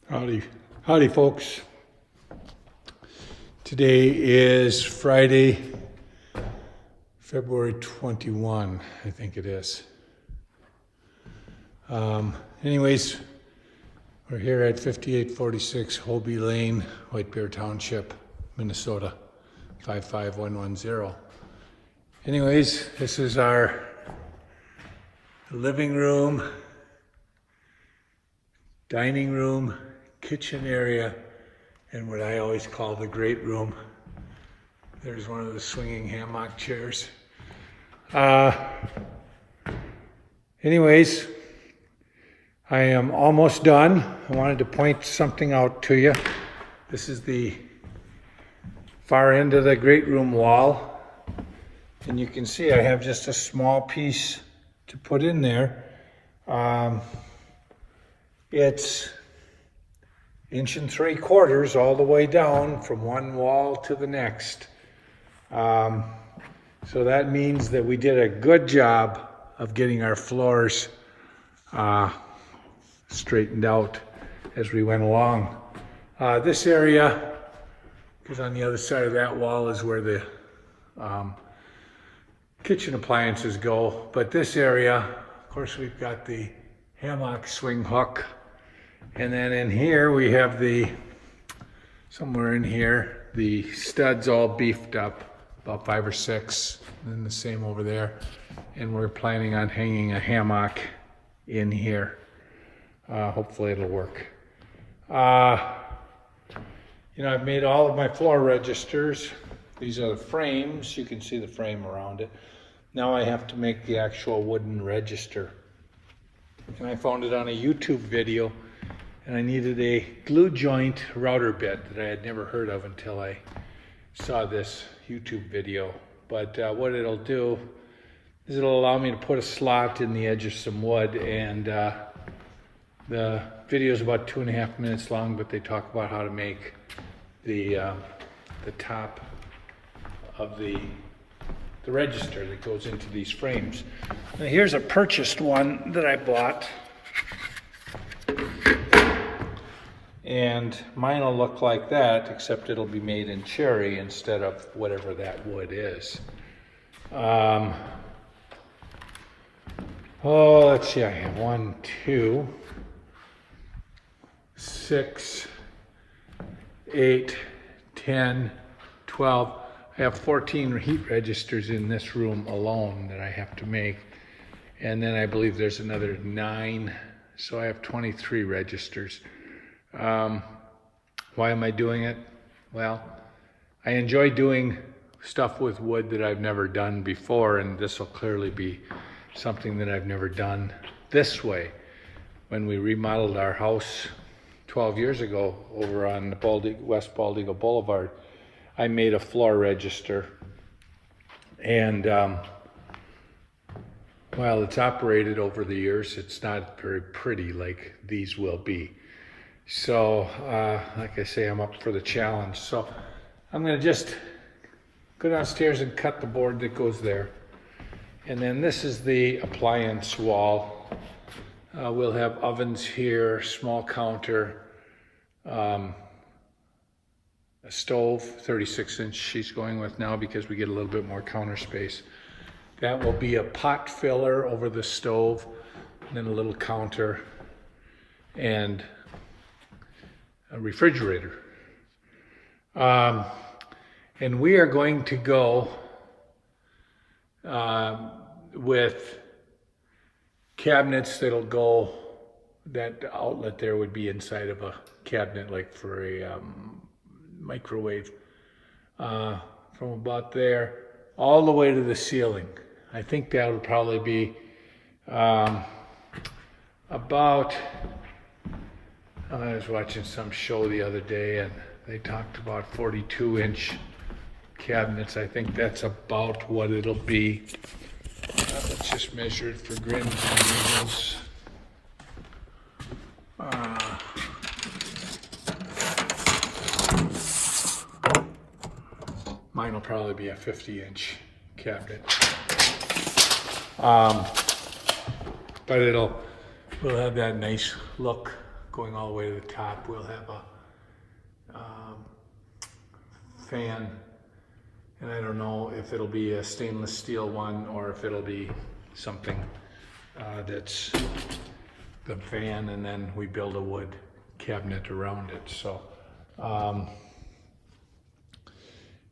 Howdy folks. Today is Friday, February 21, I think it is. Anyways, we're here at 5846 Hobie Lane, White Bear Township, Minnesota, 55110. Anyways, this is our living room, dining room, kitchen area, and what I always call the great room. There's one of the swinging hammock chairs. Anyways, I am almost done. I wanted to point something out to you. This is the far end of the great room wall. And you can see I have just a small piece to put in there. It's 1 3/4 inches all the way down from one wall to the next. So that means that we did a good job of getting our floors straightened out as we went along. This area, because on the other side of that wall is where the kitchen appliances go, but this area, of course, we've got the hammock swing hook, and then in here we have somewhere in here, the studs all beefed up, about 5 or 6, and then the same over there, and we're planning on hanging a hammock in here. Hopefully it'll work. I've made all of my floor registers. These are the frames. You can see the frame around it. Now I have to make the actual wooden register. And I found it on a YouTube video, and I needed a glue joint router bit that I had never heard of until I saw this YouTube video. But what it'll do is it'll allow me to put a slot in the edge of some wood, and the video is about 2.5 minutes long, but they talk about how to make the top of the register that goes into these frames. Now here's a purchased one that I bought, and mine will look like that, except it'll be made in cherry instead of whatever that wood is. Let's see, I have 1, 2, 6, 8, 10, 12. I have 14 heat registers in this room alone that I have to make. And then I believe there's another 9, so I have 23 registers. Why am I doing it? Well, I enjoy doing stuff with wood that I've never done before, and this will clearly be something that I've never done this way. When we remodeled our house 12 years ago over on West Bald Eagle Boulevard, I made a floor register, and while it's operated over the years, it's not very pretty like these will be. So, like I say, I'm up for the challenge. So I'm going to just go downstairs and cut the board that goes there. And then this is the appliance wall. We'll have ovens here, small counter, a stove, 36-inch she's going with now because we get a little bit more counter space. That will be a pot filler over the stove, and then a little counter, and a refrigerator. And we are going to go with cabinets that'll go, that outlet there would be inside of a cabinet, like for a microwave, from about there all the way to the ceiling. I think that would probably be about, I was watching some show the other day and they talked about 42-inch cabinets. I think that's about what it'll be. Let's just measure it for grins and giggles. Mine will probably be a 50-inch cabinet. But we'll have that nice look going all the way to the top. We'll have a fan, and I don't know if it'll be a stainless steel one or if it'll be something that's the fan, and then we build a wood cabinet around it. So,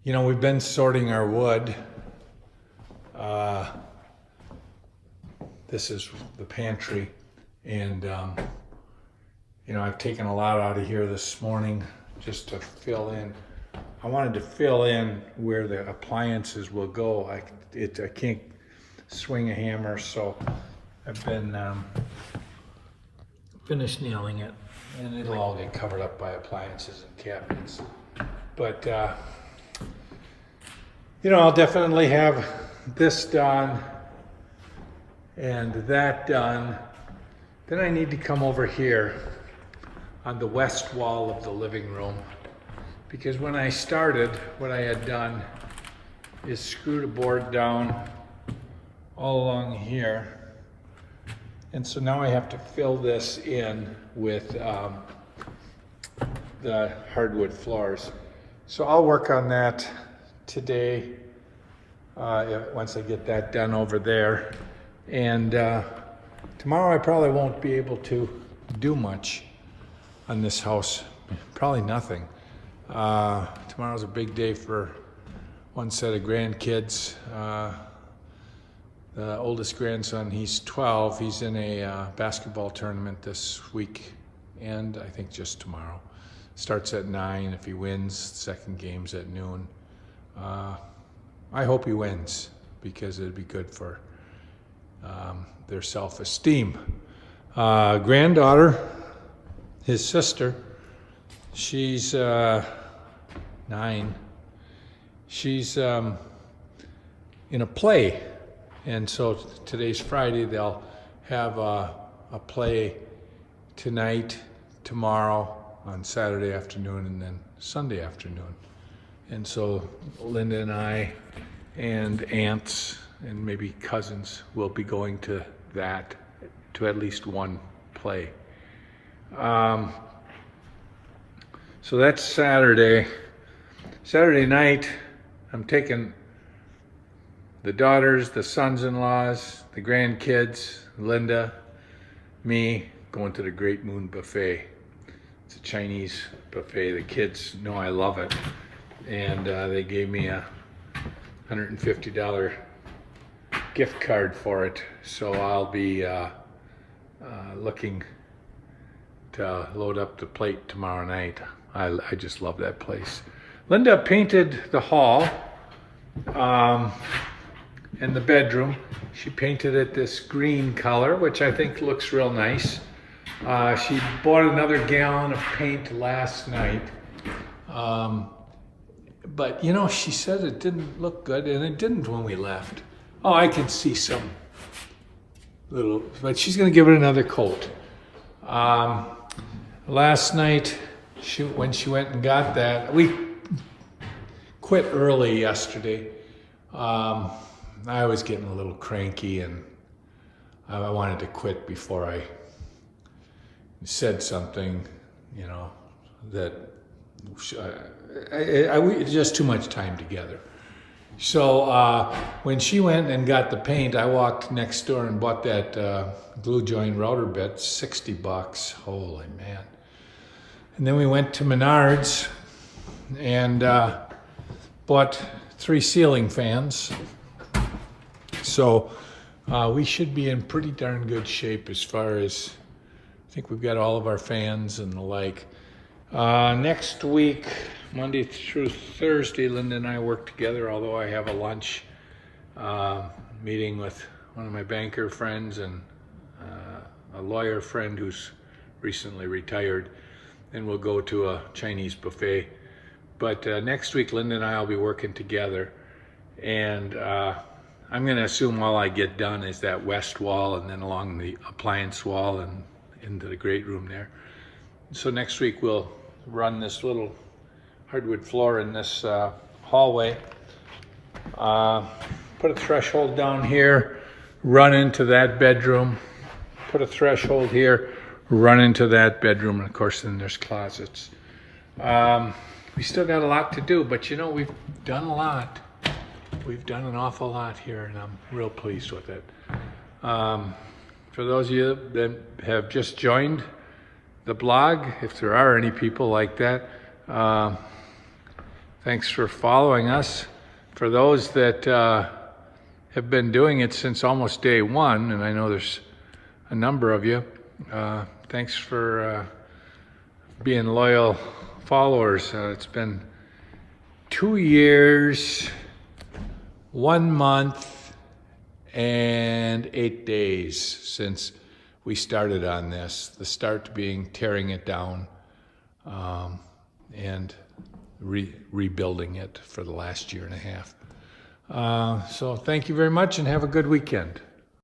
we've been sorting our wood. This is the pantry, and I've taken a lot out of here this morning just to fill in. I wanted to fill in where the appliances will go. I can't swing a hammer, so I've been finished nailing it, and it'll all get covered up by appliances and cabinets. But I'll definitely have this done and that done. Then I need to come over here on the west wall of the living room, because when I started, what I had done is screwed a board down all along here. And so now I have to fill this in with the hardwood floors. So I'll work on that today once I get that done over there. And tomorrow I probably won't be able to do much on this house. Probably nothing. Tomorrow's a big day for one set of grandkids. The oldest grandson, he's 12. He's in a basketball tournament this week, and I think just tomorrow. Starts at 9. If he wins, second game's at noon. I hope he wins, because it'd be good for their self-esteem. Granddaughter, his sister, she's 9. She's in a play. And so today's Friday. They'll have a play tonight, tomorrow, on Saturday afternoon, and then Sunday afternoon. And so Linda and I and aunts and maybe cousins will be going to that, to at least one play. So that's Saturday. Saturday night, I'm taking the daughters, the sons-in-laws, the grandkids, Linda, me, going to the Great Moon Buffet. It's a Chinese buffet. The kids know I love it. And they gave me a $150 gift card for it. So I'll be looking to load up the plate tomorrow night. I just love that place. Linda painted the hall. In the bedroom, she painted it this green color, which I think looks real nice. She bought another gallon of paint last night. But she said it didn't look good, and it didn't when we left. Oh, I can see some little, but she's gonna give it another coat. Last night, when she went and got that, we quit early yesterday. I was getting a little cranky, and I wanted to quit before I said something, that just too much time together. So when she went and got the paint, I walked next door and bought that glue joint router bit, $60. Holy man. And then we went to Menards and bought 3 ceiling fans. So we should be in pretty darn good shape as far as, I think we've got all of our fans and the like. Next week, Monday through Thursday, Linda and I work together, although I have a lunch meeting with one of my banker friends and a lawyer friend who's recently retired, and we'll go to a Chinese buffet. But next week, Linda and I will be working together, and I'm going to assume all I get done is that west wall and then along the appliance wall and into the great room there. So next week we'll run this little hardwood floor in this hallway, put a threshold down here, run into that bedroom, put a threshold here, run into that bedroom, and of course then there's closets. We still got a lot to do, but you know, we've done a lot. We've done an awful lot here, and I'm real pleased with it. For those of you that have just joined the blog, if there are any people like that, thanks for following us. For those that have been doing it since almost day one, and I know there's a number of you, thanks for being loyal followers. It's been 2 years, 1 month, and 8 days since we started on this. The start being tearing it down and rebuilding it for the last 1.5 years. So thank you very much and have a good weekend.